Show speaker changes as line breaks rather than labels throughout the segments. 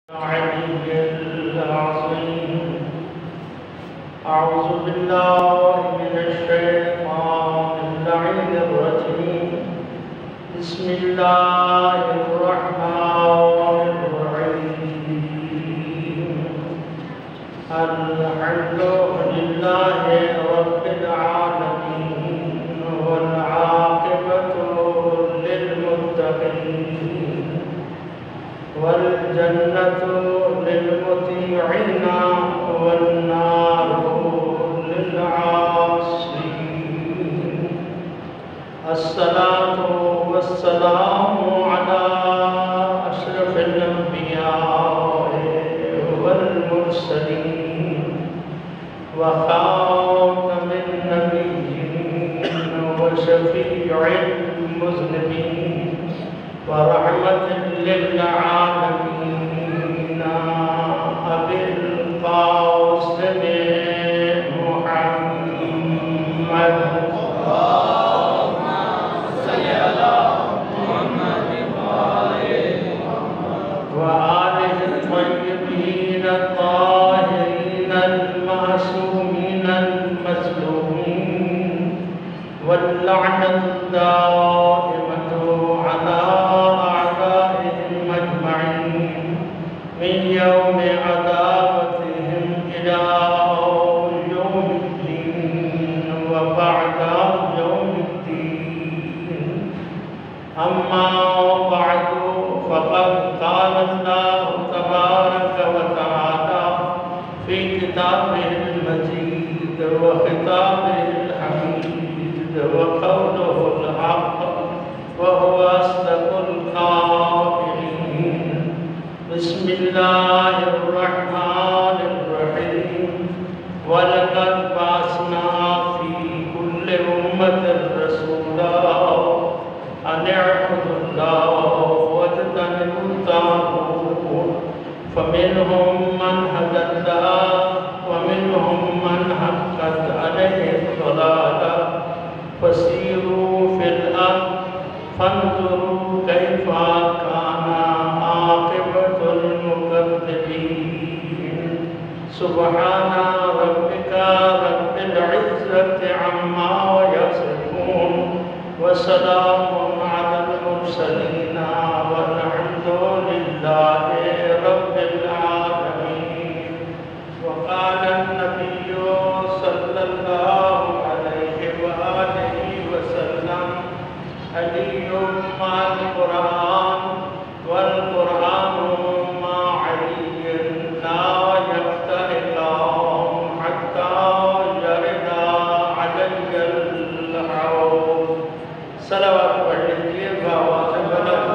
العلي العظيم. أعوذ بالله من الشيطان اللعين الرجيم. بسم الله الرحمن الرحيم. الحمد لله رب العالمين والعاقبة للمتقين والجنة للمطيعين والنار للعاصين. الصلاة والسلام على أشرف الأنبياء والمرسلين وخاتم النبيين وشفيع المذنبين ورحمة للعالمين أبي القاسم محمد. اللهم صل على محمد وآله الطيبين الطاهرين المعصومين المظلومين واللعنة الدائمة على من يوم عذابتهم إلى يوم الدين وبعد يوم الدين. أما بعد فقد قال الله تبارك وتعالى في كتابه المجيد وخطابه الحميد وقوله الحق وهو أصدق القائلين. بسم الله الرحمن الرحيم. ولقد بعثنا في كل أمة رسولا أن اعبدوا الله واجتنبوا الطاغوت فمنهم من هدى الله ومنهم من حقت عليه الضلالة فسيروا في الأرض فانظروا كيف كان عاقبة المكذبين. سبحان ربك رب العزة عما يصفون وسلام على المرسلين والحمد لله رب العالمين. وقال النبي صلى الله عليه وآله وسلم: علي مع القرآن والقرآن مع علي لا يفترقان حتى يرد علي الحوض. صلوات پڑھ لیجیے بآواز بلند.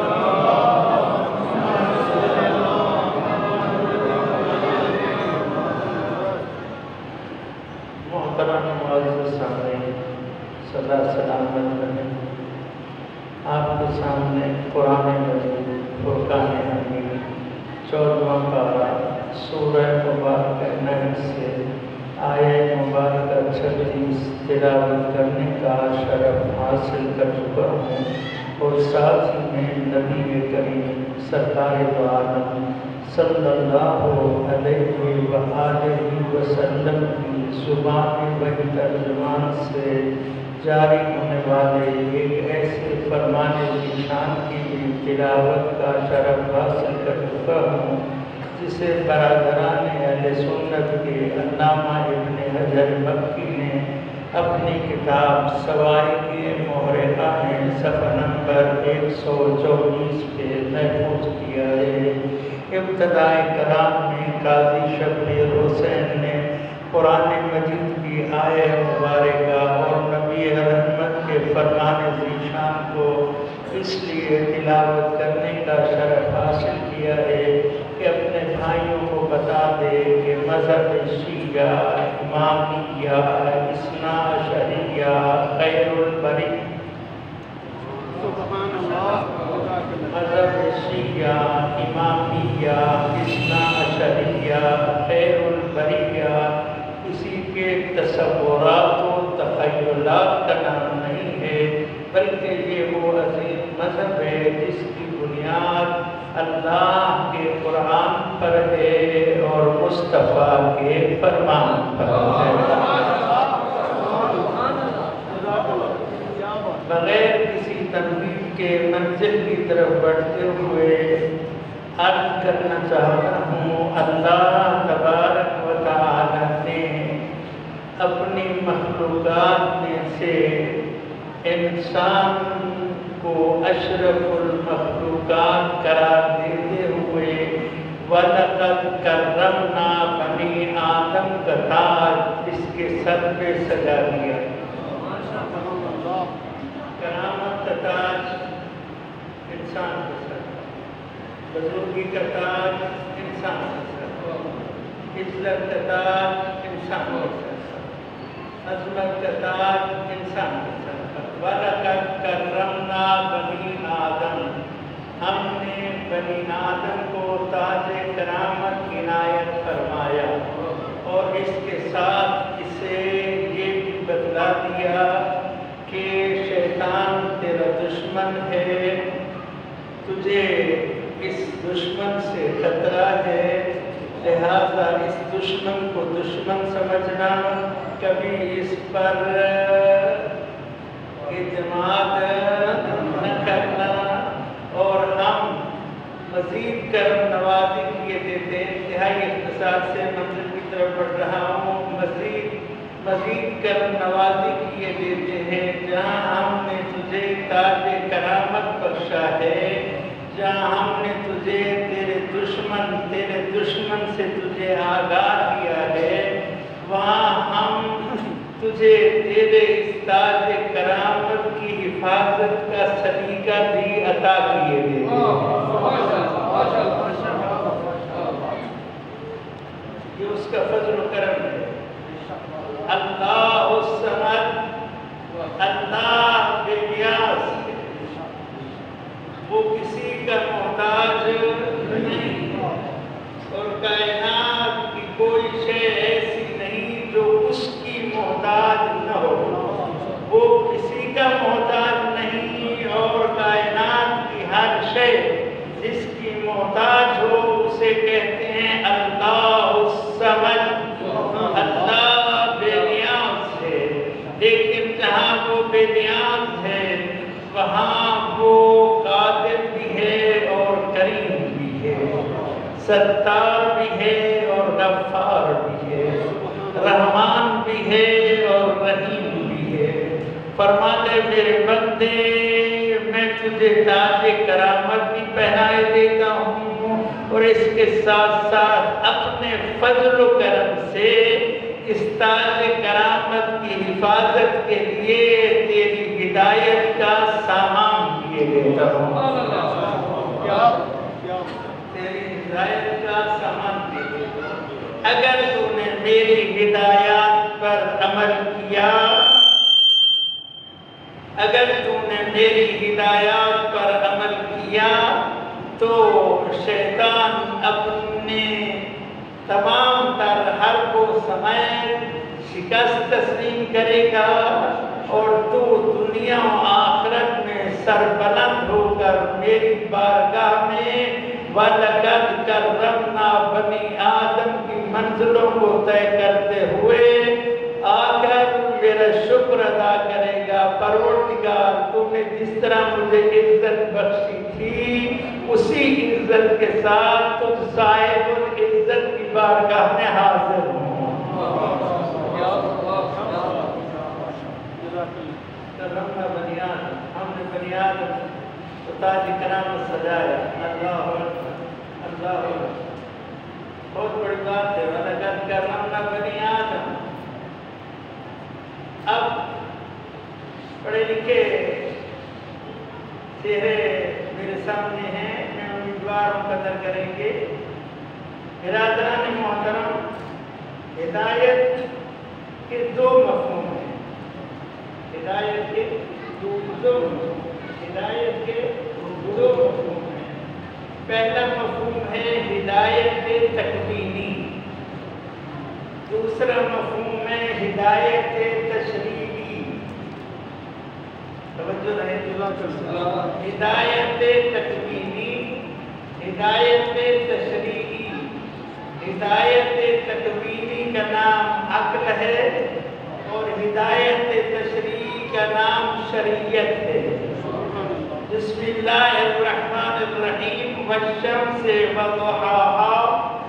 محترم معزز سامعین، صدا سلامت رہیں. آپ کے سامنے قرآن مجید فرقان حمید 14واں پارہ سورہ مبارکہ نحل سے آیہ مبارکہ 36 تلاوت کرنے کا شرف حاصل کر چکا ہوں، اور ساتھ ہی میں نبی کریم سرکار دو عالم صلی اللہ علیہ وآلہ وسلم کی زبان وحی ترجمان سے جاری ہونے والے ایک ایسے فرمان ذیشان کی تلاوت کا شرف حاصل کر چکا ہوں جسے برادران اہل سنت کے علامہ ابن حجر مکی نے اپنی کتاب سوائق محرقہ میں صفحہ نمبر 124 پہ محفوظ کیا ہے. ابتدائی کلام میں قاضی شبیر حسین نے قرآن مجید کی آیہ مبارکہ اور نبی رحمت کے فرمان ذیشان کو اس لیے تلاوت کرنے کا شرف حاصل کیا ہے کہ اپنے بھائیوں کو بتا دے کہ مذہب شیعہ، امامیہ، اثنا عشریہ، خیر البریہ، مذہب شیعہ، امامیہ، اثنا عشریہ، خیر البریہ کسی کے تصورات و تخیلات کا نام نہیں ہے، بلکہ یہ وہ عظیم مذہب ہے جس کی بنیاد اللہ کے قرآن پر ہے اور مصطفیٰ کے فرمان پر ہے۔ بغیر کسی تنبیہ کے منزل کی طرف بڑھتے ہوئے عرض کرنا چاہتا ہوں، اللہ تبارک و تعالی نے اپنی مخلوقات میں سے انسان کو اشرف المخلوقات قرار دیتے ہوئے وَلَقَدْ كَرَّمْنَا بَنِي آدم کا تاج اس کے سر پہ سجا دیا۔ کرامت کا تاج انسان کا سر، بزرگی کا تاج انسان کا سر، عزت کا تاج انسان کا سر، عظمت کا تاج انسان کا سر۔ وَلَقَدْ كَرَّمْنَا بَنِي آدم، ہم نے بنی آدم کو تاج کرامت عنایت فرمایا، اور اس کے ساتھ اسے یہ بھی بتلا دیا کہ شیطان تیرا دشمن ہے، تجھے اس دشمن سے خطرہ ہے، لہذا اس دشمن کو دشمن سمجھنا، کبھی اس پر اعتماد نہ کرنا، اور ہم مزید کرم نوازی کیے دیتے ہیں۔ انتہائی اختصار سے منزل کی طرف بڑھ رہا ہوں۔ مزید کرم نوازی کیے دیتے ہیں، جہاں ہم نے تجھے تاج کرامت بخشا ہے، جہاں ہم نے تجھے تیرے دشمن سے تجھے آگاہ کیا ہے، وہاں ہم تجھے تیرے اس تاج کرامت کی حفاظت کا سلیقہ بھی عطا کیے دیتے ہیں۔ یہ اس کا فضل و کرم ہے۔ اللہ الصمد، اللہ بے نیاز، وہ کسی کا محتاج نہیں، اور کائنات کی کوئی شے ایسی نہیں جو اس کی محتاج نہ ہو۔ وہ کسی کا محتاج نہیں، اور کائنات کی ہر شے جس کی محتاج ہو اسے کہتے ہیں اللہ الصمد، اللہ بے نیاز ہے۔ لیکن جہاں وہ بے نیاز ہے وہاں وہ قادر بھی ہے اور کریم بھی ہے، ستار بھی ہے اور غفار بھی ہے، رحمان بھی ہے اور رحیم بھی ہے۔ فرماتے میرے بندے، میں تجھے تاج کرامت بھی پہنائے دیتا ہوں، اور اس کے ساتھ ساتھ اپنے فضل و کرم سے اس تاج کرامت کی حفاظت کے لیے تیری ہدایت کا سامان دیے دیتا ہوں۔ تیری ہدایت کا سامان دیے دیتا ہوں۔ اگر تو نے میری ہدایات پر عمل کیا، اگر تو نے میری ہدایات پر عمل کیا تو شیطان اپنے تمام تر حرب و سمیت شکست تسلیم کرے گا، اور تو دنیا و آخرت میں سربلند ہو کر میری بارگاہ میں وَلَقَدْ كَرَّمْنَا بَنِي آدم کی منزلوں کو طے کرتے ہوئے آ کر میرا شکر ادا کرے گا۔ پروردگار، تو نے جس طرح مجھے عزت بخشی تھی، اسی عزت کے ساتھ تجھ صاحب العزت کی بارگاہ میں حاضر ہوں۔ کرمنا بنی آدم، ہم نے بنی آدم کو تاج کرامت سجایا۔ اللہ اللہ، بہت بڑی بات ہے۔ وَلَقَدْ كَرَّمْنَا بَنِي آدم۔ اب پڑھے لکھے چہرے میرے سامنے ہیں، میں امیدوار قدر کریں گے۔ برادران محترم، ہدایت کے دو مفہوم ہیں۔ ہدایت کے دو مفہوم ہیں۔ پہلا مفہوم ہے ہدایت تکوینی، دوسرا مفہوم ہے ہدایت تشریعی۔ توجہ رہے، ہدایت تکوینی، ہدایت تشریعی۔ ہدایت تکوینی کا نام عقل ہے اور ہدایت تشریعی کا نام شریعت ہے۔ بسم اللہ الرحمن الرحیم والشمس وضحاها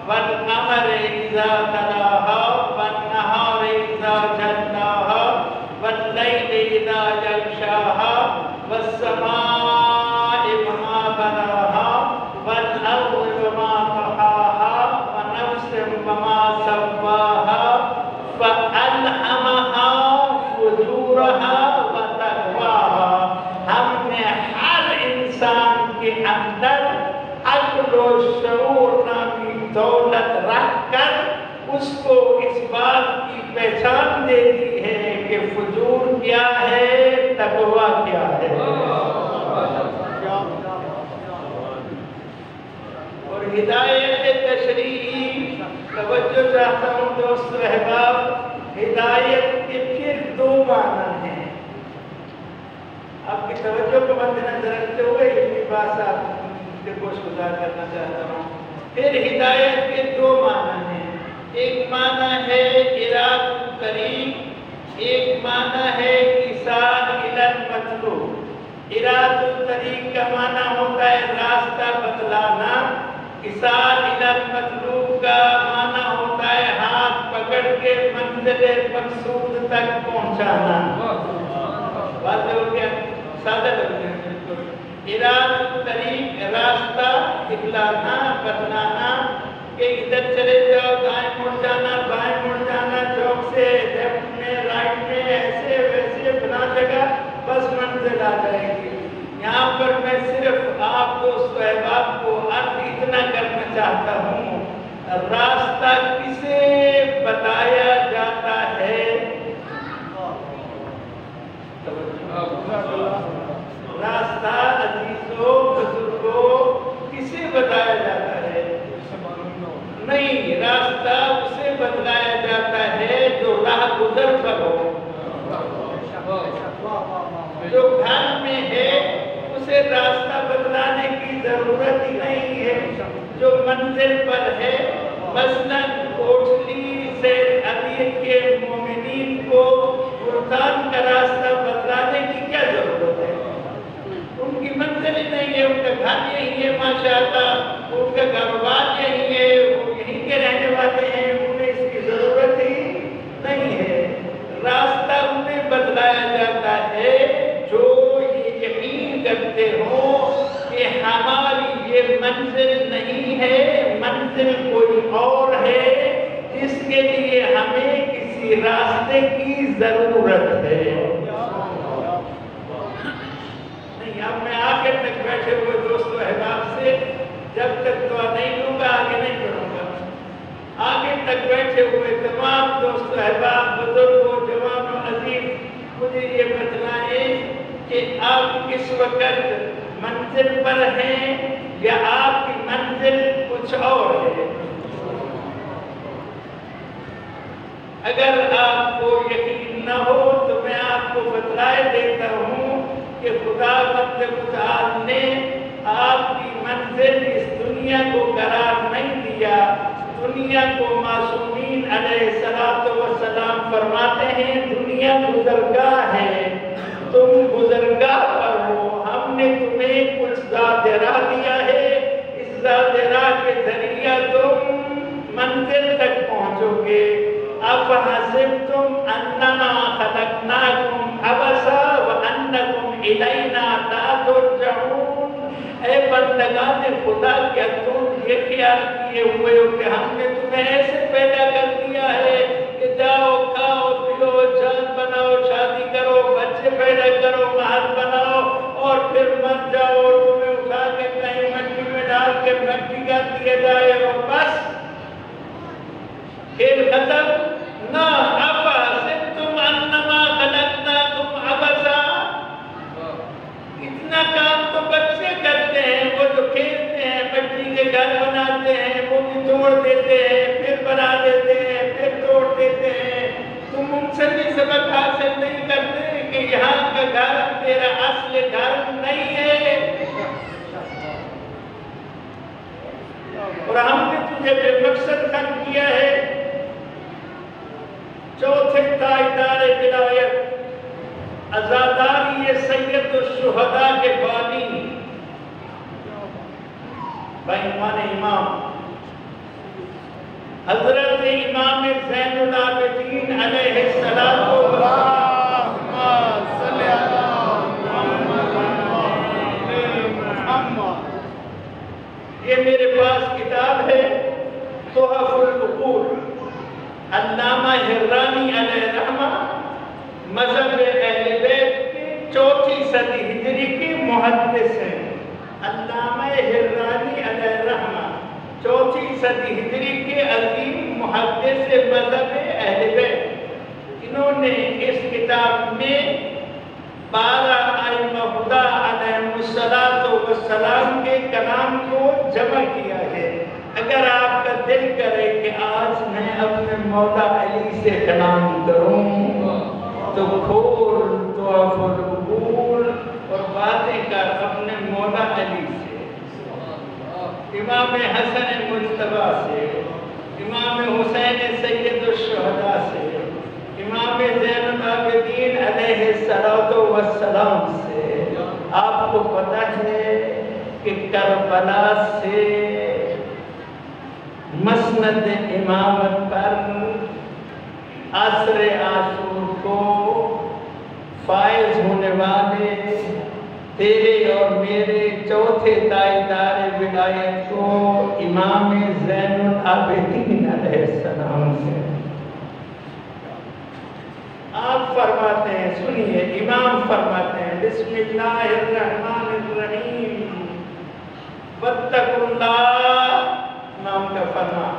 والقمر اذا تلاها والنهار اذا جلاها والليل اذا يغشاها والسماء وما بناها والارض وما طحاها ونفس وما سواها فألهمها فجورها وتقواها۔ ہم نے ہر انسان کے اندر عقل و شعور نامی دولت رکھ کر اس کو اس بات کی پہچان دے دی ہے کہ فجور کیا ہے، تقوی کیا ہے۔ اور ہدایت تشریعی، توجہ چاہتا ہوں دوست و احباب، ہدایت کے پھر دو معنی ہیں۔ آپ کی توجہ کو مد نظر رکھتے ہوئے اپنی بات آپ سے گوش گزار کرنا چاہتا ہوں۔ پھر ہدایت کے دو معنی ہیں، ایک معنی ہے اراد الطریق، ایک معنی ہے ایصال الی المطلوب۔ اراد الطریق کا معنی ہوتا ہے راستہ بتلانا، ایصال الی المطلوب کا معنی ہوتا ہے ہاتھ پکڑ کے منزل مقصود تک پہنچانا۔ بات ہو گیا، سادہ لفظ ہے۔ اراد الطریق راستہ دکھلانا، بتلانا کہ ادھر چلے جاؤ، دائیں مڑ جانا، بائیں مڑ جانا، چوک سے لیفٹ میں، رائٹ میں، ایسے ویسے بنا جگہ، بس منزل آ جائے گی۔ یہاں پر میں صرف آپ دوست و احباب کو عرض اتنا کرنا چاہتا ہوں، راستہ کسے بتایا جاتا ہے؟ راستہ عزیزوں بزرگوں کسے بتایا جاتا ہے؟ نہیں، راستہ اسے بتلایا جاتا ہے جو راہ گزر پر ہو، جو گھر میں ہے اسے راستہ بتلانے کی ضرورت ہی نہیں ہے، جو منزل پر ہے۔ مثلاً کوٹلی سے علی کے مومنین کو ملتان کا راستہ بتلانے کی کیا ضرورت ہے؟ ان کی منزل ہی نہیں ہے، ان کا گھر یہی ہے ماشاءاللہ، ان کا کاروبار یہی ہے، وہ یہیں کے رہنے والے ہیں، انہیں اس کی ضرورت ہی نہیں ہے۔ راستہ انہیں بتلایا جاتا ہے جو یہ یقین کرتے ہوں کہ ہماری یہ منزل نہیں ہے، منزل کوئی اور ہے، جس کے لیے ہمیں کسی راستے کی ضرورت ہے۔ نہیں، اب میں آخر تک بیٹھے ہوئے دوست و احباب سے جب تک دعا نہیں لوں گا آگے نہیں بڑھوں گا۔ آگے تک بیٹھے ہوئے تمام دوست و احباب، بزرگوں، جوانوں، عزیز، مجھے یہ بتلائیں کہ آپ کس وقت منزل پر ہیں یا آپ کی منزل کچھ اور ہے؟ اگر آپ کو یقین نہ ہو تو میں آپ کو بتلائے دیتا ہوں کہ خداوند متعال نے آپ کی منزل اس دنیا کو قرار نہیں دیا۔ دنیا کو معصومین علیہ السلام فرماتے ہیں دنیا گزرگاہ ہے، تم گزرگاہ پر ہو، ہم نے تمہیں کچھ ذات راہ دیا ہے، اس ذات راہ کے ذریعہ تم منزل تک پہنچو گے۔ افحسبتم انما خلقناکم عبثا وانکم الینا لا ترجعون۔ اے بندگان خدا، کیا تم یہ خیال کیے ہوئے ہو کہ ہم نے تمہیں ایسے پیدا کر دیا ہے کہ جاؤ کھاؤ پیو جان بناؤ شادی کرو بچے پیدا کرو مہر بناؤ اور پھر مر جاؤ اور تمہیں اٹھا کے کہیں مٹی میں ڈال کے مٹی کا دیا جائے اور بس کھیل ختم؟ نہ، افحسبتم انما خلقناکم عبثا۔ اتنا کام تو بچے کرتے ہیں، وہ جو کھیلتے ہیں، مٹی کے گھر بناتے ہیں، وہ بھی توڑ دیتے ہیں، پھر بنا دیتے ہیں، پھر توڑ دیتے ہیں۔ تم ان سے بھی سبق حاصل نہیں کرتے کہ یہاں کا گھر تیرا اصل گھر نہیں ہے، اور ہم نے تجھے بے مقصد خلق کیا ہے۔ چوتھے تاجدار ولایت عزاداری سید الشہداء کے بانی بائیمان امام حضرت امام زین العابدین علیہ السلام یہ میرے پاس کتاب ہے تحف العقول، علامہ حرانی علیہ رحمہ مذہب اہل بیت کی 4 صدی ہجری کی محدث ہیں۔ علامہ حرانی علیہ رحمہ 4 صدی ہجری کے عظیم محدث مذہب اہل بیت، انہوں نے اس کتاب میں 12 ائمہ خدا علیہ السلام کے کلام کو جمع کیا ہے۔ اگر آپ کا دل کرے کہ آج میں اپنے مولا علی سے کلام کروں تو کھول تحف العقول اور باتیں کر اپنے مولا علی سے، امام حسن مجتبیٰ سے، امام حسین سید الشہداء سے، امام زین العابدین علیہ السلام سے۔ آپ کو پتہ ہے کہ کربلا سے مسند امامت پر عصر عاشور کو فائز ہونے والے تیرے اور میرے چوتھے تاجدار ولایت کو امام زین العابدین علیہ السلام سے۔ آپ فرماتے ہیں، سنیے، امام فرماتے ہیں بسم اللہ الرحمن الرحیم واتقوا اللہ، امام کا فرمان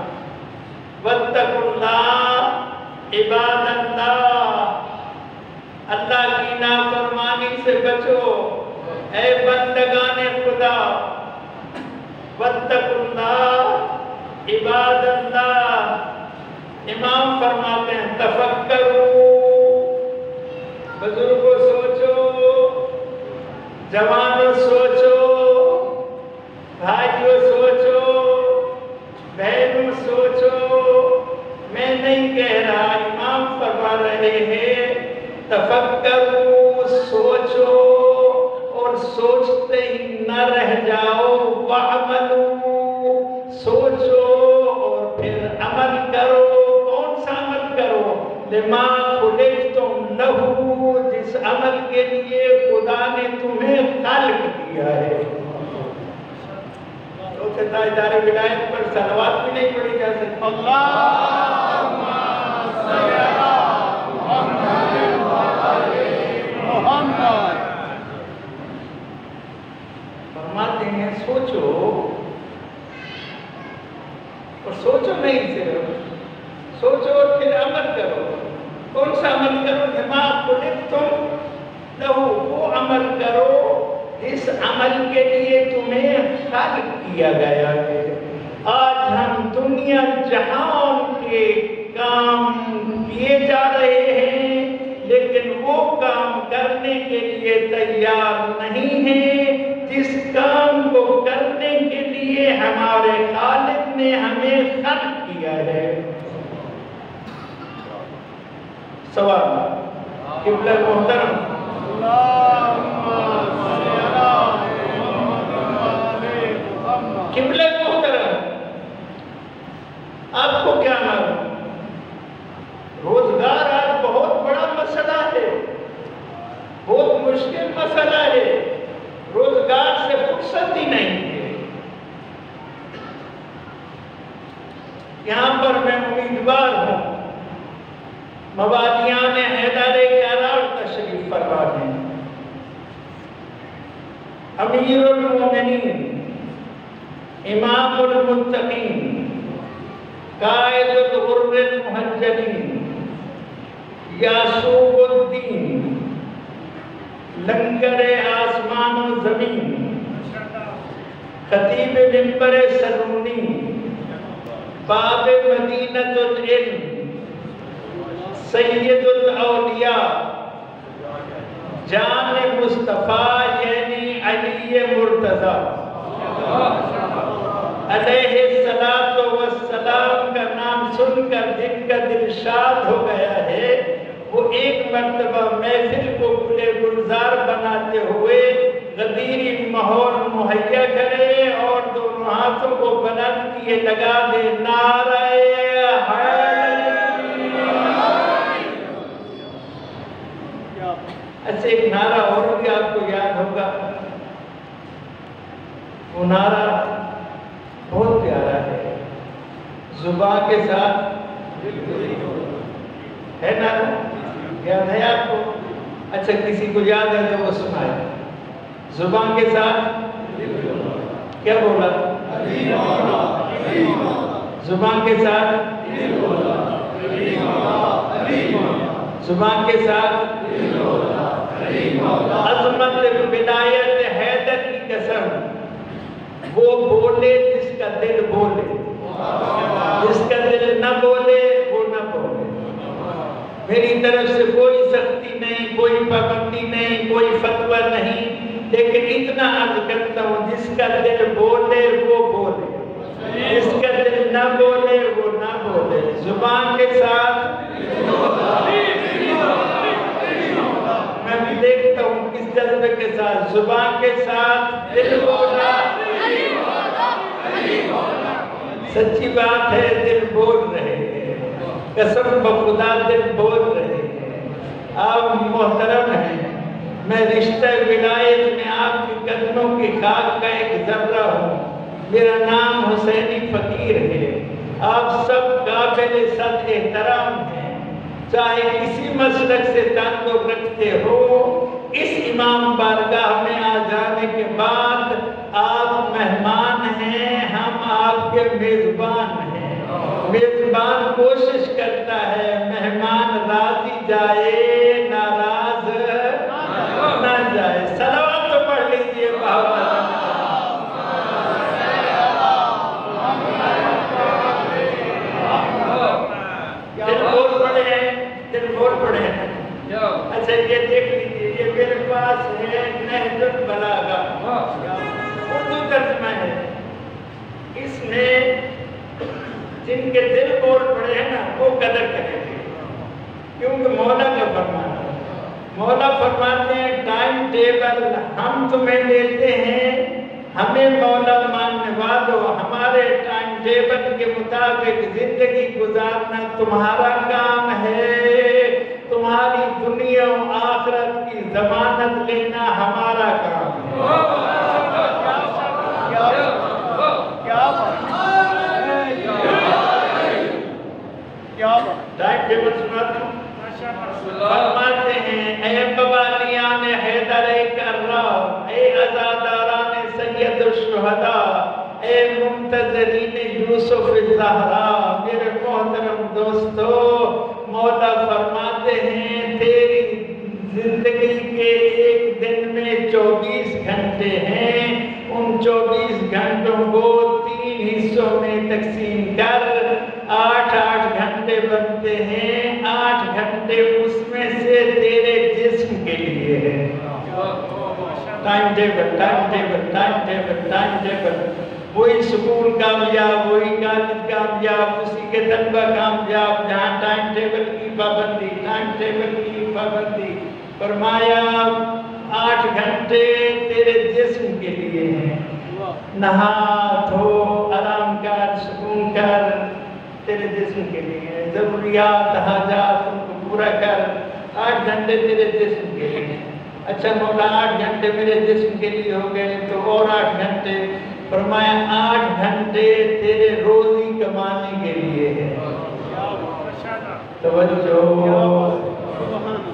واتقوا اللہ عباد اللہ، اللہ کی نافرمانی سے بچو اے بندگان خدا، واتقوا اللہ عباد اللہ۔ امام فرماتے ہیں تفکروا، بزرگوں سوچو، جوانوں سوچو، بھائیوں سوچو، بہنوں سوچو، میں نہیں کہہ رہا، امام فرما رہے ہیں تفکروا، سوچو اور سوچتے ہی نہ رہ جاؤ، وعملوا، سوچو اور پھر عمل کرو۔ کون سا عمل کرو؟ لما خلقتم لہو، جس عمل کے لیے خدا نے تمہیں خلق کیا ہے۔ چوتھے تاجدار ولایت پر صلوات بھی نہیں پڑھی جا سکتی۔ اللہم صلی علی محمد محمد۔ فرماتے ہیں سوچو، اور سوچو نہیں صرف سوچو اور پھر عمل کرو۔ کون سا عمل کرو؟ لما خلقتم لہو، وہ عمل کرو اس عمل کے لیے تمہیں خلق کیا گیا ہے۔ آج ہم دنیا جہان کے کام کیے جا رہے ہیں، لیکن وہ کام کرنے کے لیے تیار نہیں ہیں جس کام کو کرنے کے لیے ہمارے خالق نے ہمیں خلق کیا ہے۔ سوال قبلہ محترم، قبلہ محترم، آپ کو کیا معلوم؟ روزگار آج بہت بڑا مسئلہ ہے، بہت مشکل مسئلہ ہے، روزگار سے فرصت ہی نہیں ہے۔ یہاں پر میں امیدوار ہوں مبادیان حیدر کرار تشریف فرما دیں۔ امیر المومنین، امام المتقین، قائد الغر المحجلین، یعصوب الدین، لنگر آسمان و زمین، خطیب منبر سرونی، باب مدینۃ العلم، سید الاولیاء، جان مصطفیٰ یعنی علی مرتضیٰ علیہ السلام سن کر جن کا دل شاد ہو گیا ہے وہ ایک مرتبہ محفل کو گلے گلزار بناتے ہوئے غدیری ماحول مہیا کرے اور دونوں ہاتھوں کو بلند کیے لگا دے نعرہ اچھا ایک نعرہ اور بھی آپ کو یاد ہوگا، وہ نعرہ بہت پیارا ہے، زبان کے ساتھ ہے نعرہ، یاد ہے آپ کو؟ اچھا کسی کو یاد ہے تو وہ سنائے، زبان کے ساتھ کیا بولا؟ زبان کے ساتھ، زبان کے ساتھ عظمت ولایت حیدر کی قسم، وہ بولے جس کا دل بولے، جس کا دل نہ بولے وہ نہ بولے۔ میری طرف سے کوئی سختی نہیں، کوئی پابندی نہیں، کوئی فتویٰ نہیں، لیکن اتنا عرض کرتا ہوں جس کا دل بولے وہ بولے، جس کا دل نہ بولے وہ نہ بولے۔ زبان کے ساتھ میں بھی دیکھتا ہوں کس جذبے کے ساتھ، زبان کے ساتھ دل بولا، سچی بات ہے دل بول رہے ہیں، قسم بخدا دل بول رہے ہیں۔ آپ محترم ہیں، میں رشتہ ولایت میں آپ کے قدموں کی خاک کا ایک ذرہ ہوں، میرا نام حسینی فقیر ہے، آپ سب قابل صد احترام ہیں، چاہے کسی مسلک سے تعلق رکھتے ہو، اس امام بارگاہ میں آ جانے کے بعد آپ مہمان ہیں، ہم آپ کے میزبان ہیں۔ میزبان کوشش کرتا ہے مہمان راضی جائے ناراض نہ جائے۔ صلوات تو پڑھ لیجئے بابا۔ دل بول پڑے ہیں، دل بول پڑے ہیں۔ اچھا یہ دیکھ لیجئے، یہ میرے پاس ہے نہج البلاغہ، اردو ترجمہ ہے، اس میں جن کے دل بول پڑے ہیں نا وہ قدر کریں گے، کیونکہ مولا کا فرمان ہے۔ مولا فرماتے ہیں ٹائم ٹیبل ہم تمہیں دیتے ہیں، ہمیں مولا ماننے والوں ہمارے ٹائم ٹیبل کے مطابق زندگی گزارنا تمہارا کام ہے، تمہاری دنیا و آخرت کی ضمانت لینا ہمارا کام ہے۔ ٹائم ٹیبل سناتا ہوں، فرماتے ہیں اے قوالیان حیدر کرام، اے عزاداران سید الشہداء، اے منتظرین یوسف الزہرا، میرے محترم دوستو، مولا فرماتے ہیں تیری زندگی کے ایک دن میں 24 گھنٹے ہیں، ان 24 گھنٹوں کو 3 حصوں میں تقسیم کر 8 گھنٹے بنتے ہیں، 8 گھنٹے اس میں سے تیرے جسم کے لیے ہے۔ Time table, time table, time table, time table, وہی سکول کامیاب، وہی کالج کامیاب، اسی کے طلبہ کامیاب جہاں ٹائم ٹیبل کی پابندی، ٹائم ٹیبل کی پابندی۔ فرمایا 8 گھنٹے تیرے جسم کے لیے ہیں، نہا دھو آرام کر سکون کر، تیرے جسم کے لیے ضروریات حاجات ان کو پورا کر، 8 گھنٹے تیرے جسم کے لیے۔ اچھا مولا 8 گھنٹے میرے جسم کے لیے ہو گئے تو اور 8 گھنٹے، فرمایا 8 گھنٹے تیرے روزی کمانے کے لیے ہے۔ توجہ،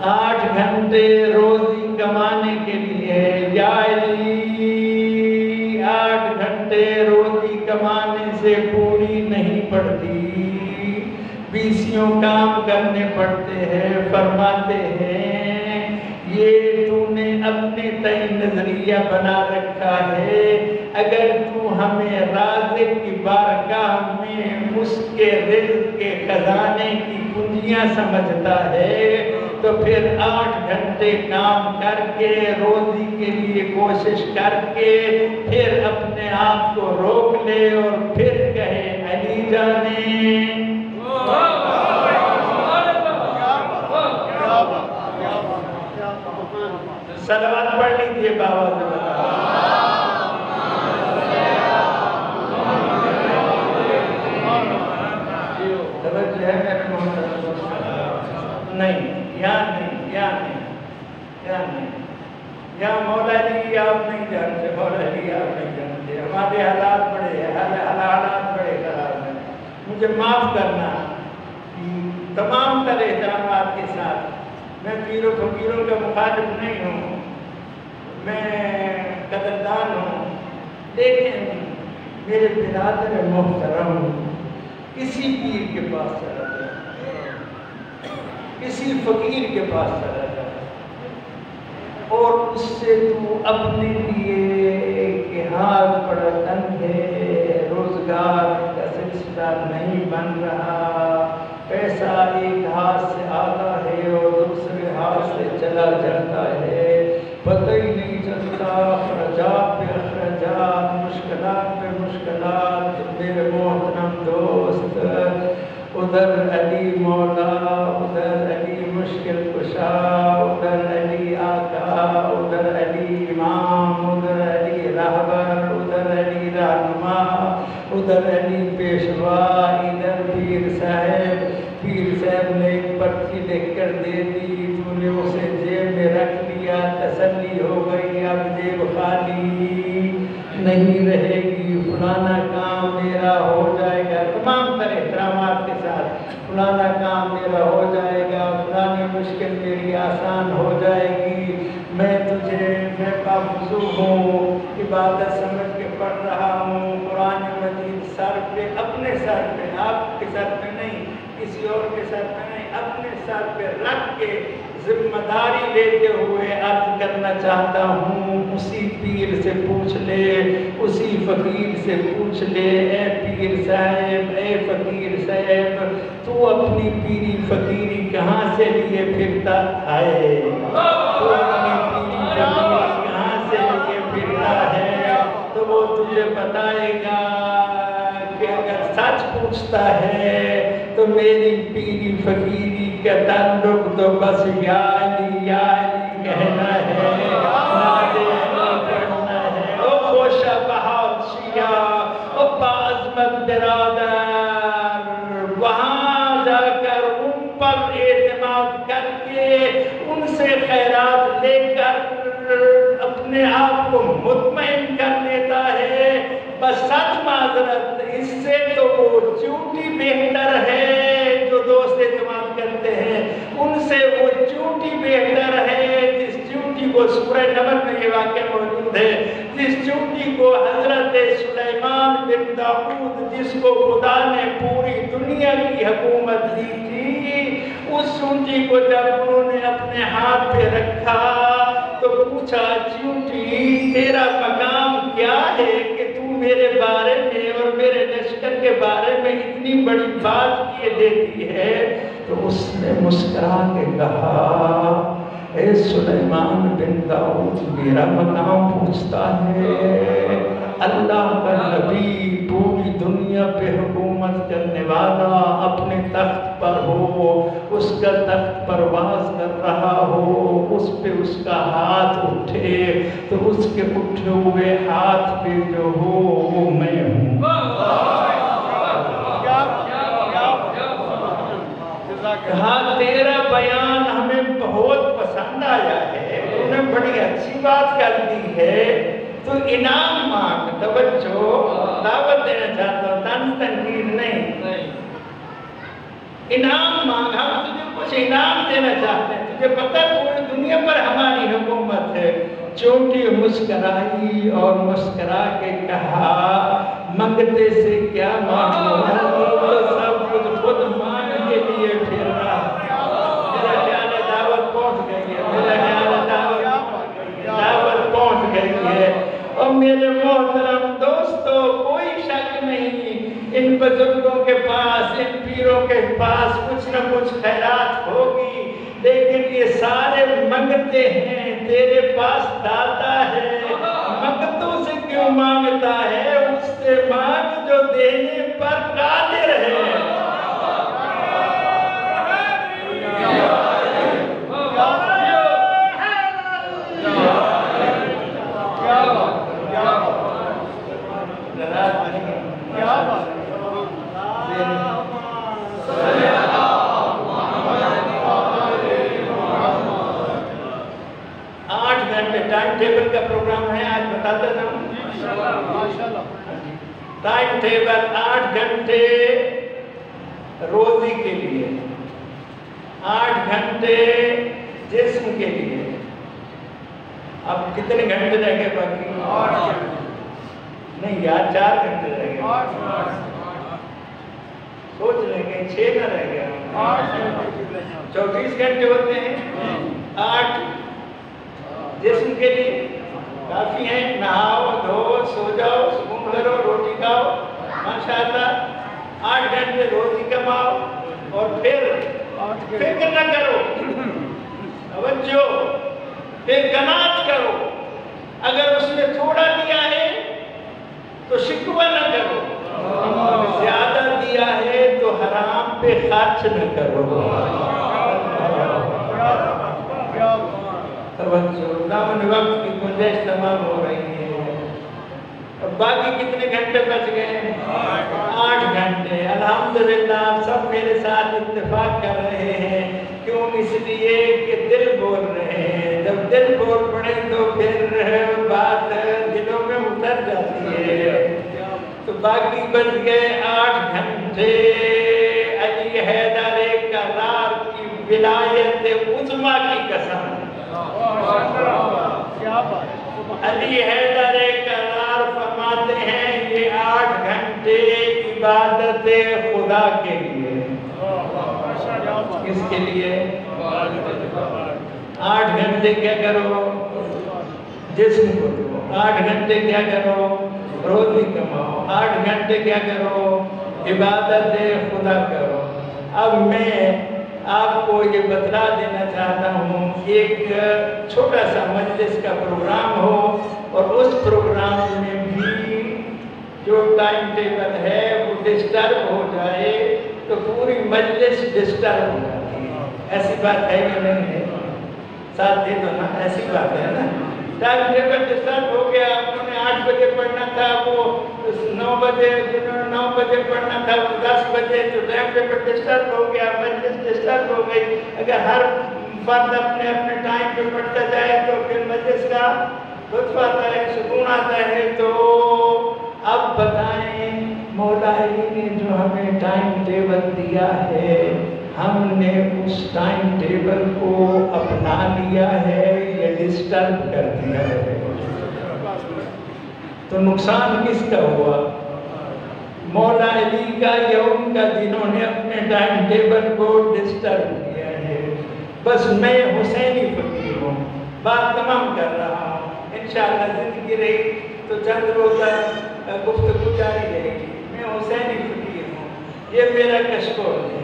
8 گھنٹے روزی کمانے کے لیے ہے، یا علی 8 گھنٹے روزی کمانے سے پوری نہیں پڑتی، 20 کام کرنے پڑتے ہیں۔ فرماتے ہیں یہ تو نے اپنے تئیں نظریہ بنا رکھا ہے، اگر تو ہمیں رازق کی بارگاہ میں اس کے رزق کے خزانے کی کنجیاں سمجھتا ہے تو پھر 8 گھنٹے کام کر کے روزی کے لیے کوشش کر کے پھر اپنے آپ کو روک لے اور پھر کہے علی جانے یا مولا علی آپ نہیں جانتے، مولا علی آپ نہیں جانتے، ہمارے حالات بڑے خراب ہیں، مجھے معاف کرنا۔ تمام تر احترامات کے ساتھ میں پیر و فقیروں کا مخالف نہیں ہوں، میں قدردان ہوں، لیکن میرے برادر محترم کسی پیر کے پاس چلا جائے، کسی فقیر کے پاس چلا جائے اور اس سے تو اپنے لیے کہ ہاتھ بڑا تنگ ہے، روزگار کا سلسلہ نہیں بن رہا، پیسہ ایک ہاتھ سے آتا ہے اور دوسرے ہاتھ سے چلا جاتا ہے، پتہ ہی نہیں چلتا، اخراجات پہ اخراجات، مشکلات پہ مشکلات۔ میرے محترم دوست، ادھر علی مولا، ادھر علی مشکل کشا، ادھر علی آقا، ادھر علی امام، ادھر علی رہبر، ادھر علی رہنما، ادھر علی پیشوا، ادھر پیر صاحب نے ایک پرچی لکھ کر دے دی، تو نے اسے جیب میں رکھ لیا، تسلی ہو گئی، اب جیب خالی نہیں رہے گی، فلانا کام میرا ہو جائے گا، تمام تر احترامات کے ساتھ، فلانا کام میرا ہو جائے گا، فلانی مشکل میری آسان ہو جائے گی، میں پابوزو ہوں، عبادت سمجھ کے پڑھ رہا ہوں، قرآن مجید سر پہ، اپنے سر پہ، آپ کے سر پہ نہیں، کسی اور کے سر پہ نہیں، اپنے سر پہ رکھ کے ذمہ داری لیتے ہوئے عرض کرنا چاہتا ہوں، اسی پیر سے پوچھ لے، اسی فقیر سے پوچھ لے، اے پیر صاحب، اے فقیر صاحب، تو اپنی پیری فقیری کہاں سے لیے پھرتا ہے؟ تو اپنی پیری فقیری کہاں سے لیے پھرتا ہے؟ تو وہ تجھے بتائے گا کہ اگر سچ پوچھتا ہے تو میری پیری فقیری کا تعلق تو بس یا علی کہنا ہے، نعرے علی پڑھنا ہے۔ او خوشا بہت شیعہ، او باعظمت برادر، وہاں جا کر ان پر اعتماد کر کے ان سے خیرات لے کر اپنے آپ کو مطمئن کر لیتا ہے۔ بس سچ معذرت، اس سے تو وہ چونٹی بہتر ہے جو دوست اعتماد کرتے ہیں، ان سے وہ چونٹی بہتر ہے جس چونٹی کو سورہ نمل میں یہ واقعہ موجود ہے، جس چونٹی کو حضرت سلیمان بن داؤد، جس کو خدا نے پوری دنیا کی حکومت دی تھی، اس چونٹی کو جب انہوں نے اپنے ہاتھ پہ رکھا تو پوچھا، چونٹی تیرا مقام کیا ہے کہ تو میرے بارے میں اور میرے لشکر کے بارے میں اتنی بڑی بات کیے دیتی ہے؟ تو اس نے مسکرا کے کہا، اے سلیمان بن داؤد، میرا مقام پوچھتا ہے، اللہ کا نبی پوری دنیا پہ حکومت کرنے والا اپنے تخت پر ہو، اس کا تخت پرواز کر رہا ہو، اس پہ اس کا ہاتھ اٹھے تو اس کے اٹھے ہوئے ہاتھ پہ جو ہو وہ میں ہوں۔ کہا تیرا بیان ہمیں بہت پسند آیا ہے، تو نے بڑی اچھی بات کر دی ہے، تو انعام مانگ، توجہ، دعوت دینا چاہتا ہوں، طنز تنقید نہیں، انعام مانگ، ہم تجھے کچھ انعام دینا چاہتے ہیں، تجھے پتہ پوری دنیا پر ہماری حکومت ہے۔ چونٹی مسکرائی اور مسکرا کے کہا، منگتے سے کیا مانگو، تو سب کچھ خود مانگ کے لیے پھر رہا۔ میرا خیال ہے دعوت پہنچ گئی ہے، میرا خیال ہے دعوت پہنچ گئی ہے۔ اور میرے محترم دوستو، کوئی شک نہیں، ان بزرگوں کے پاس، ان پیروں کے پاس کچھ نہ کچھ خیرات ہوگی، لیکن یہ سارے منگتے ہیں، تیرے پاس داتا ہے، منگتوں سے کیوں مانگتا ہے؟ اس سے مانگ جو دینے پر قادر ہے۔ ٹائم ٹیبل 8 گھنٹے روزی کے لیے، 8 گھنٹے جسم کے لیے. اب کتنے گھنٹے رہ گئے باقی؟ 8 گھنٹے نہیں یار، 4 گھنٹے رہ گئے. سوچ رہے کہ 6 نہ رہ گیا. 34 گھنٹے ہوتے ہیں. 8 جسم کے لیے کافی ہیں. نہاؤ دھو سو جاؤ سکون کرو روٹی کھاؤ ماشاءاللہ. 8 گھنٹے روزی کماؤ اور پھر فکر نہ کرو، توجہ، پھر قناعت کرو. اگر اس نے تھوڑا دیا ہے تو شکوہ نہ کرو، زیادہ دیا ہے تو حرام پہ خرچ نہ کرو. توجہ، دامن وقت کی گنجائش تمام ہو رہی ہے. باقی کتنے گھنٹے بچ گئے؟ 8 گھنٹے. الحمدللہ آپ سب میرے ساتھ اتفاق کر رہے ہیں. کیوں؟ اس لیے کہ دل بول رہے ہیں. جب دل بول پڑے تو پھر بات دلوں میں اتر جاتی ہے. تو باقی بچ گئے 8 گھنٹے. علی حیدر کرار کی ولایت عظمیٰ کی قسم، علی حیدر کرار فرماتے ہیں یہ 8 گھنٹے عبادت خدا کے لیے. کس کے لیے؟ 8 گھنٹے کیا کرو؟ جسم کو دو. 8 گھنٹے کیا کرو؟ روزی کماؤ. 8 گھنٹے کیا کرو؟ عبادت خدا کرو. اب میں آپ کو یہ بتلا دینا چاہتا ہوں، ایک چھوٹا سا مجلس کا پروگرام ہو اور اس پروگرام میں بھی جو ٹائم ٹیبل ہے وہ ڈسٹرب ہو جائے تو پوری مجلس ڈسٹرب ہو جاتی ہے. ایسی بات ہے کہ نہیں ہے؟ ساتھ دے دو نا، ایسی بات ہے نا. ٹائم ٹیبل ڈسٹرب ہو گیا. انہوں نے 8 بجے پڑھنا تھا، وہ 9 بجے، جنہوں نے 9 بجے پڑھنا تھا وہ 10 بجے. تو ٹائم ٹیبل ڈسٹرب ہو گیا، مجلس ڈسٹرب ہو گئی. اگر ہر فرد اپنے اپنے ٹائم پہ پڑھتا جائے تو پھر مجلس کا لطف آتا ہے، سکون آتا ہے. تو اب بتائیں، مولا علی نے جو ہمیں ٹائم ٹیبل دیا ہے، ہم نے اس ٹائم ٹیبل کو اپنا لیا ہے یا ڈسٹرب کر دیا ہے؟ تو نقصان کس کا ہوا؟ مولا علی کا یا ان کا جنہوں نے اپنے ٹائم ٹیبل کو ڈسٹرب کیا ہے؟ بس میں حسینی فقیر ہوں، بات تمام کر رہا ہوں. انشاءاللہ زندگی رہی تو چند روزہ گفتگو جاری رہے گی. میں حسینی فقیر ہوں، یہ میرا کشکول ہے.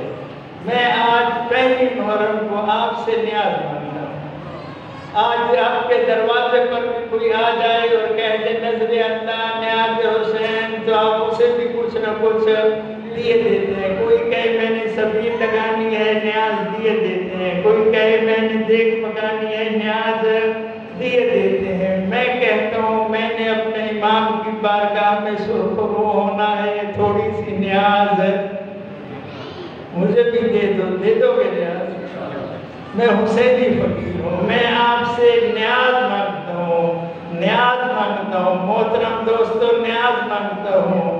میں آج پہلی محرم کو آپ سے نیاز مانگتا ہوں. آج آپ کے دروازے پر بھی کوئی آ جائے اور کہہ دے نظر اللہ نیاز حسین، تو آپ اسے بھی کچھ نہ کچھ دیے دیتے ہیں. کوئی کہے میں نے سبیل لگانی ہے، نیاز دیے دیتے ہیں. کوئی کہے میں نے دیکھ پکانی ہے، نیاز دیے دیتے ہیں. میں کہتا ہوں میں نے اپنے امام کی بارگاہ میں سرخرو ہونا ہے، تھوڑی سی نیاز مجھے بھی دے دو گے نیاز. میں حسینی فقیر ہوں، میں آپ سے نیاز مانگتا ہوں، نیاز مانگتا ہوں. محترم دوستو، نیاز مانگتا ہوں.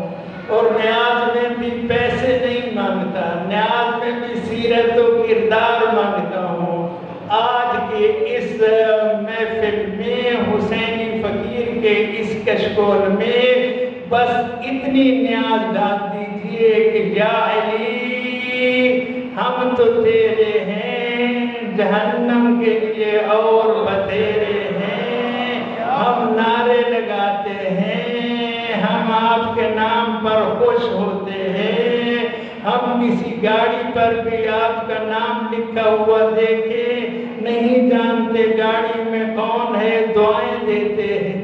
اور نیاز میں بھی پیسے نہیں مانگتا، نیاز میں بھی سیرت و کردار مانگتا ہوں. آج کے اس محفل میں، حسینی فقیر کے اس کشکول میں بس اتنی نیاز ڈال دیجئے کہ یا علی ہم تو تیرے ہیں، جہنم کے لیے اور بتیرے ہیں. ہم نعرے لگاتے ہیں، ہم آپ کے نام پر خوش ہوتے ہیں. ہم کسی گاڑی پر بھی آپ کا نام لکھا ہوا دیکھے نہیں جانتے گاڑی میں کون ہے، دعائیں دیتے ہیں.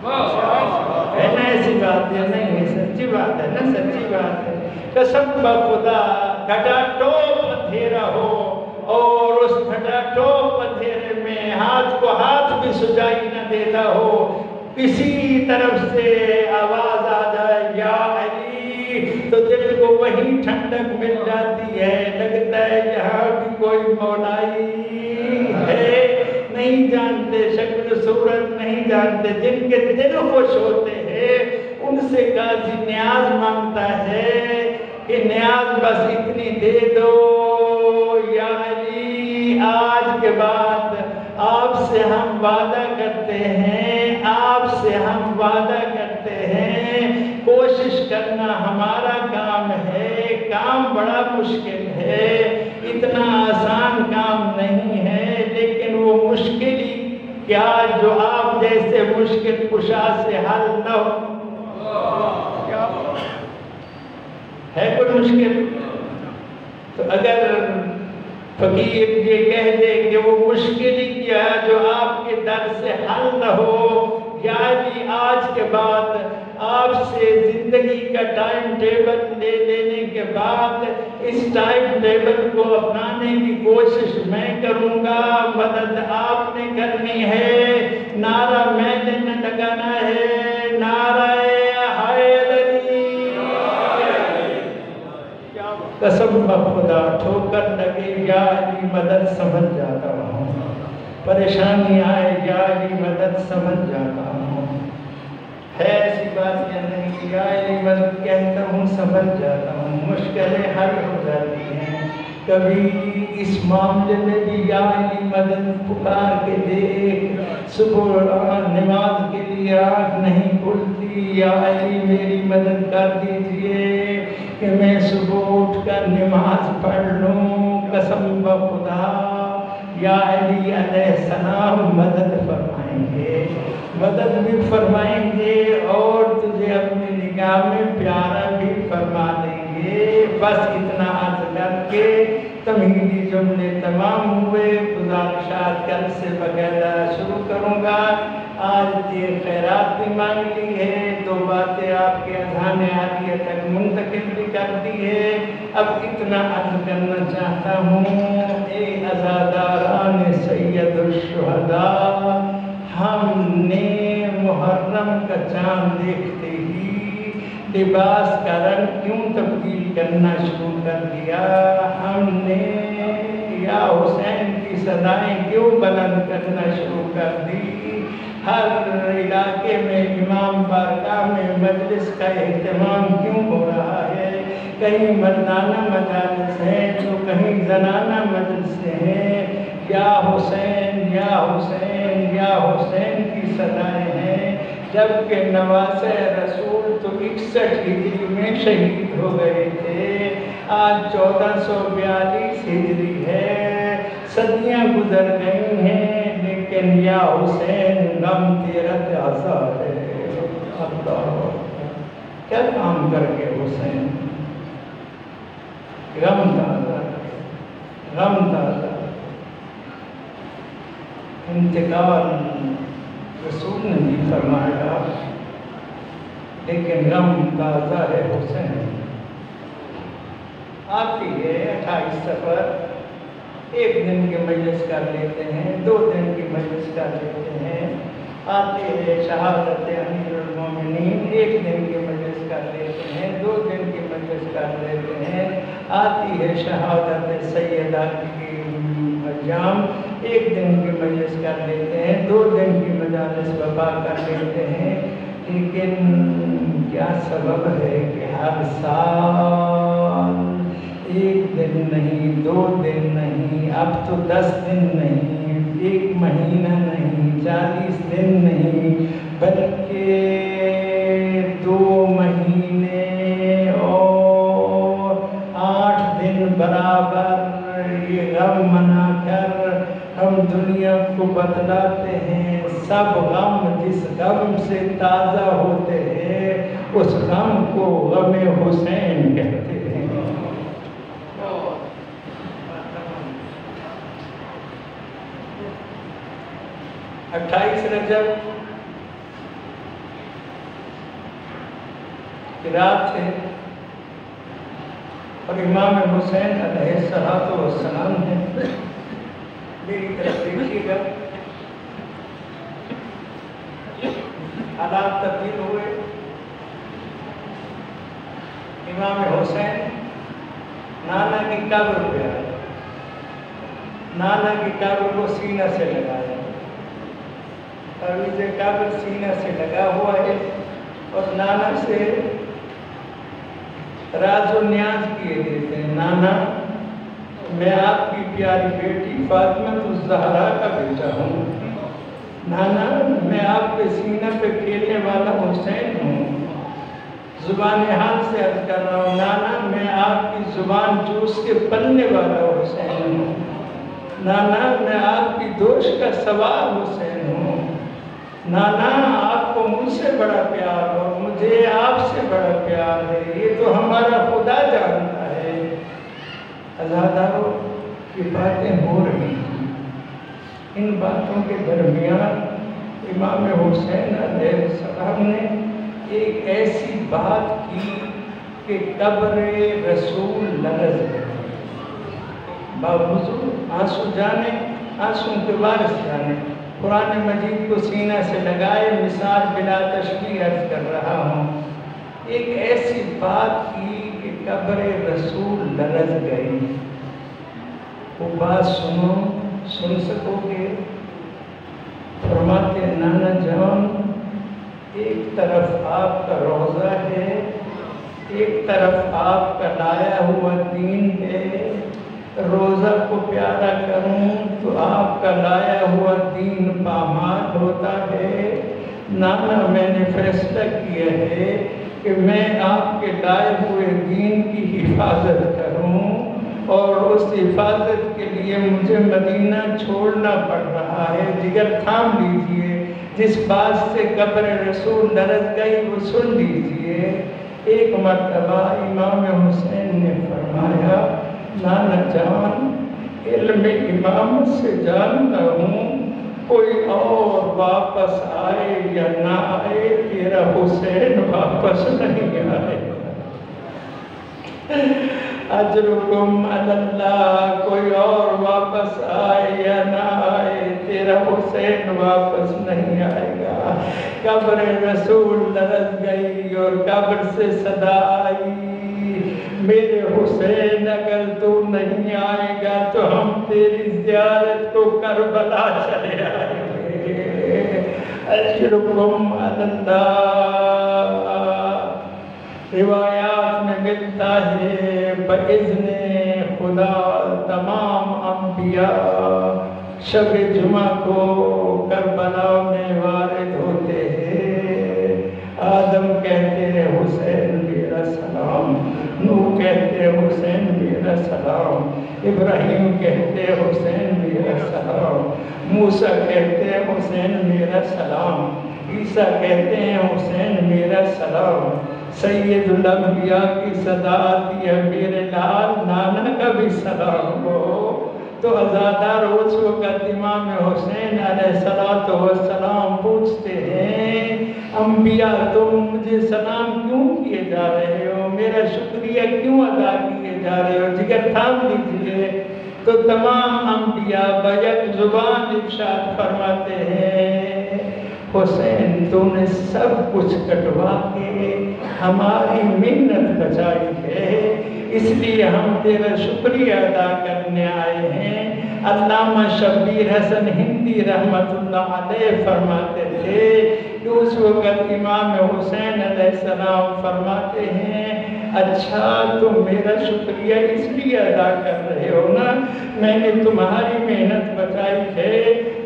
ہے نا ایسی بات ہے؟ نہیں ہے، سچی بات ہے نا، سچی بات ہے. قسم بخدا گھٹا ٹوپ اندھیرا ہو اور اس گھٹا ٹوپ اندھیرے میں ہاتھ کو ہاتھ بھی سجائی نہ دیتا ہو، کسی طرف سے آواز آ جائے یا علی، تو دل کو وہیں ٹھنڈک مل جاتی ہے. لگتا ہے یہاں بھی کوئی مولائی ہے. نہیں جانتے شکل صورت، نہیں جانتے، جن کے دل خوش ہوتے ہیں ہے، ان سے قاضی نیاز مانگتا ہے کہ نیاز بس اتنی دے دو یا علی، آج کے بعد آپ سے ہم وعدہ کرتے ہیں، آپ سے ہم وعدہ کرتے ہیں، کوشش کرنا ہمارا کام ہے، کام بڑا مشکل ہے، اتنا آسان کام نہیں ہے، لیکن وہ مشکل ہی کیا جو آپ جیسے مشکل کشا سے حل نہ ہو۔ ہے کوئی مشکل؟ تو اگر فقیر یہ کہہ دے کہ وہ مشکل ہی کیا جو آپ کے در سے حل نہ ہو، یعنی آج کے بعد آپ سے زندگی کا ٹائم ٹیبل لے لینے کے بعد اس ٹائم ٹیبل کو اپنانے کی کوشش میں کروں گا، مدد آپ نے کرنی ہے، نعرہ میں نے لگانا ہے، نعرہ حیدری، قسم بخدا ٹھوکر لگے یا علی مدد سمجھ جاتا ہوں، پریشانی آئے یا علی مدد سمجھ جاتا ہوں، ہے ایسی بات یا نہیں، یا علی مدد کہتا ہوں سمجھ جاتا ہوں، مشکلیں حل ہو جاتی ہیں، کبھی اس معاملے میں بھی یا علی مدد پکار کے دیکھ، صبح نماز کے لیے آنکھ نہیں کھلتی، یا علی میری مدد کر دیجئے کہ میں صبح اٹھ کر نماز پڑھ لوں، قسم بخدا یا علی علیہ السلام مدد فرمائیں گے، مدد بھی فرمائیں گے اور تجھے اپنی نگاہ میں پیارا بھی فرما دیں گے۔ بس اتنا عرض کر کے تمہیدی جملے تمام ہوئے، گزارشات کل سے وغیرہ شروع کروں گا۔ آج یہ خیرات بھی مانگ لی ہے، 2 باتیں آپ کے اذہان عالیہ تک منتقل بھی کر دی ہے، اب اتنا عرض کرنا چاہتا ہوں، اے عزاداران سید الشہداء، ہم نے محرم کا چاند دیکھتے ہی لباس کا رنگ کیوں تبدیل کرنا شروع کر دیا، ہم نے یا حسین کی صدائیں کیوں بلند کرنا شروع کر دی، ہر علاقے میں امام بارگاہ میں مجلس کا اہتمام کیوں ہو رہا ہے، کہیں مردانہ مجالس ہیں تو کہیں زنانہ مجلس ہیں، یا حسین یا حسین یا حسین کی صدائیں ہیں، جبکہ نواسہ رسول تو 61 ہجری میں شہید ہو گئے تھے، آج 1442 ہجری ہے، صدیاں گزر گئی ہیں، لیکن یا حسین غم تیرا تازہ ہے، اللہ کیا کام کر کے حسین غم تازہ، غم تازہ، انتقال رسول نے بھی فرمایا، لیکن غم تازہ ہے حسین۔ آتی ہے 28 سفر، 1 دن کی مجلس کر لیتے ہیں، 2 دن کی مجلس کر لیتے ہیں، آتی ہے شہادت امیر المومنین، 1 دن کی مجلس کر لیتے ہیں، 2 دن کی مجلس کر لیتے ہیں، آتی ہے شہادت سیدہ کی مریم، 1 دن کی مجلس کر لیتے ہیں، 2 دن کی مجالس وفا کر لیتے ہیں، لیکن کیا سبب ہے کہ ہر سال 1 دن نہیں، 2 دن نہیں، اب تو 10 دن نہیں، 1 مہینہ نہیں، 40 دن نہیں، بلکہ 2 مہینے اور 8 دن برابر یہ غم منا کر ہم دنیا کو بتلاتے ہیں، سب غم جس غم سے تازہ ہوتے ہیں اس غم کو غم حسین کہتے ہیں۔ 28 رجب کی رات ہے اور امام حسین علیہ السلام ہیں، میری طرف دیکھیے گا، حالات تبدیل ہوئے، امام حسین نانا کی قبر پہ آئے، نانا کی قبر کو سینہ سے لگایا، تعویذ قبر سینہ سے لگا ہوا ہے، اور نانا سے راز و نیاز کیے دیتے ہیں، نانا میں آپ کی پیاری بیٹی فاطمہ الزہرا کا بیٹا ہوں، نانا میں آپ کے سینہ پہ کھیلنے والا حسین ہوں، زبان حال سے عرض کر رہا ہوں، نانا میں آپ کی زبان چوس کے پلنے والا حسین ہوں، نانا میں آپ کی دوش کا سوار حسین ہوں، نانا آپ کو مجھ سے بڑا پیار اور مجھے آپ سے بڑا پیار ہے، یہ تو ہمارا خدا جانتا ہے۔ عزادارو یہ باتیں ہو رہی ہیں، ان باتوں کے درمیان امام حسین علیہ السلام نے ایک ایسی بات کی کہ قبر رسول لرز گئی، باوضو آنسو جانے، آنسو کے وارث جانے، قرآن مجید کو سینہ سے لگائے مثال بلا تشبیہ عرض کر رہا ہوں، ایک ایسی بات کی کہ قبر رسول لرز گئی۔ وہ بات سنو، سن سکو گے؟ فرماتے نانا جان ایک طرف آپ کا روضہ ہے، ایک طرف آپ کا لایا ہوا دین ہے، روزہ کو پیارا کروں تو آپ کا لایا ہوا دین پامال ہوتا ہے، نانا میں نے فیصلہ کیا ہے کہ میں آپ کے لائے ہوئے دین کی حفاظت کروں، اور اس حفاظت کے لیے مجھے مدینہ چھوڑنا پڑ رہا ہے، جگر تھام لیجئے، جس بات سے قبر رسول لرز گئی وہ سن لیجئے۔ ایک مرتبہ امام حسین نے فرمایا نانا جان علم امامت سے جانتا ہوں کوئی اور واپس آئے یا نہ آئے تیرا حسین واپس نہیں آئے، اجرکم علی اللہ، کوئی اور واپس آئے یا نہ آئے تیرا حسین واپس نہیں آئے گا۔ قبر رسول لرز گئی اور قبر سے صدا آئی، میرے حسین اگر تو نہیں آئے گا تو ہم تیری زیارت کو کربلا چلے آئیں گے، اجرکم علی اللہ۔ روایات میں ملتا ہے بإذن خدا تمام انبیاء شب جمعہ کو کربلا میں وارد ہوتے ہیں، آدم کہتے ہیں حسین میرا سلام، نوح کہتے ہیں حسین میرا سلام، ابراہیم کہتے ہیں حسین میرا سلام، موسیٰ کہتے ہیں حسین میرا سلام، عیسیٰ کہتے ہیں حسین میرا سلام، سید الانبیاء کی صدا آتی ہے میرے لال نانا کا بھی سلام ہو۔ تو عزادار اس وقت امام حسین علیہ السلام پوچھتے ہیں انبیاء تم مجھے سلام کیوں کیے جا رہے ہو، میرا شکریہ کیوں ادا کیے جا رہے ہو، جگر تھام لیجئے۔ تو تمام انبیاء بیک زبان ارشاد فرماتے ہیں حسین تو نے سب کچھ کٹوا کے ہماری محنت بچائی ہے، اس لیے ہم تیرا شکریہ ادا کرنے آئے ہیں۔ علامہ شبیر حسن ہندی رحمت اللہ علیہ فرماتے تھے کہ اس وقت امام حسین علیہ السلام فرماتے ہیں اچھا تم میرا شکریہ اس لیے ادا کر رہے ہو نا، میں نے تمہاری محنت بچائی ہے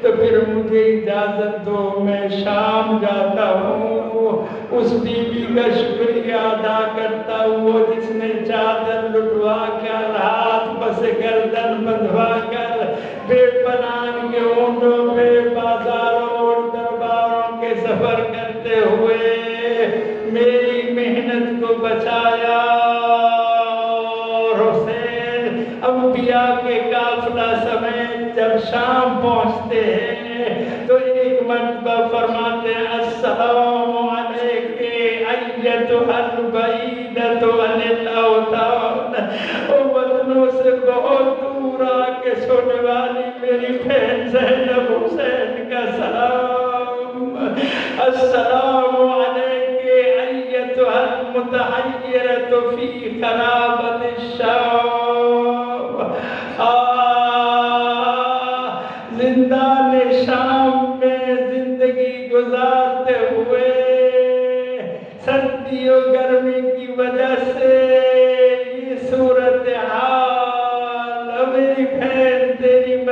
تو پھر مجھے اجازت دو میں شام جاتا ہوں، اس بی بی کا شکریہ ادا کرتا ہوں جس نے چادر لٹوا کر ہاتھ پس گردن بندھوا کر بے پناہ کے اونٹوں پہ بازاروں اور درباروں کے سفر کرتے ہوئے میری محنت کو بچایا۔ اور حسین انبیاء کے قافلہ سمیت جب شام پہنچتے ہیں تو ایک مرتبہ فرماتے ہیں السلام علیک ایتھا البعیدۃ عن الاوطان، او وطنوں سے بہت دور آ کے سونے والی میری بہن زینب حسین کا سلام، السلام علیک ایتھا المتحیرۃ فی خرابۃ الشام، زندان شام میں زندگی گزارتے ہوئے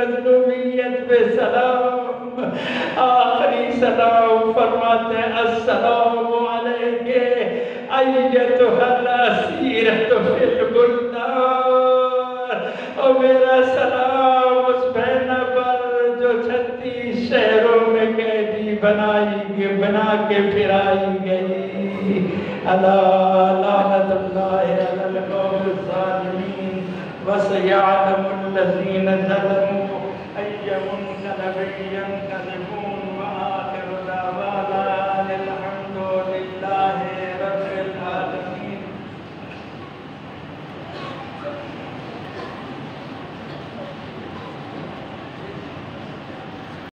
مظلومیت پہ سلام، آخری سلام فرماتے ہیں السلام علیک ایتھا الاسیرۃ فی البلدان، اور میرا سلام اس بہنہ پر جو 36 شہروں میں قیدی بنا کے پھرائی گئی۔ الا لعنت اللہ علی القوم الظالمین وسیعلم الذین ظلموا ای منقلب ینقلبون